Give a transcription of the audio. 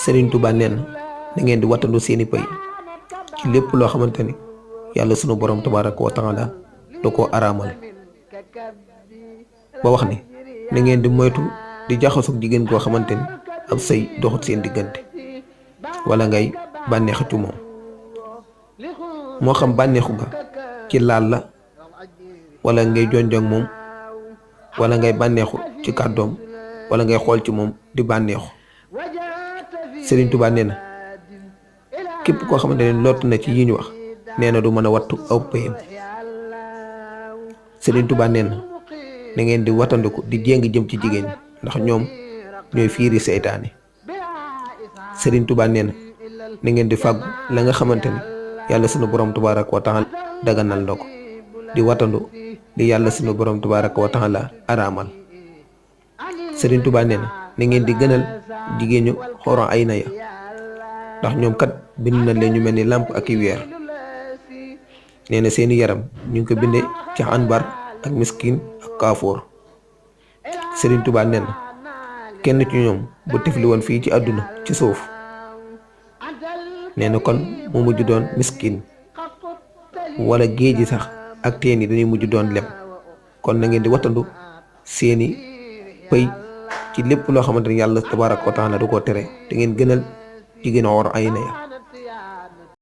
Serigne Touba nee na ngeen di wattandu seeni pay ci lépp loo xamante ni yàlla sunu borom tabaaraka wa taala da koo araamal ba wax ni na ngeen di moytu di jaxasoog jigéen koo xamante ni ab sëy doxut seen diggante wala ngay bànneexu ci moom moo xam bànneexu ga ci laal la wala ngay jonjong moom wala ngay bànneexu ci kàddoom wala ngay xool ci moom di bànneexu Serigne Touba nee na képp koo xamante ne lott na ci yi ñu wax nee na du mën a wattu aw payam Serigne Touba nee na ngeen di wattandiku di jéng jëm ci jigéen ñi ndax ñoom ñooy fiiri seytaane Serigne Touba nee na ngeen di fàggu la nga xamante ni yàlla sunu borom tabaaraka wa taala daganal na ko di wattandu li yàlla sunu borom tabaaraka wa taala araamal Serigne Touba nee na ngeen di gënal jigéen ñu xoro ay na ya ndax ñoom kat bind na leen ñu mel ni làmp ak i weer nee na seeni yaram ñu ngi ko bindee ci anbar ak miskin ak kaafoor Serigne Touba nee na kenn ci ñoom bu tifli woon fii ci àdduna ci suuf nee na kon mu mujj doon miskin wala géej gi sax ak teen yi dañuy mujj doon lem kon na ngeen di wattandu seeni pëy ci lépp loo xamante ni yàlla tabaaraka wa taala du ko tere te ngeen gënal jigéen a war ay na ya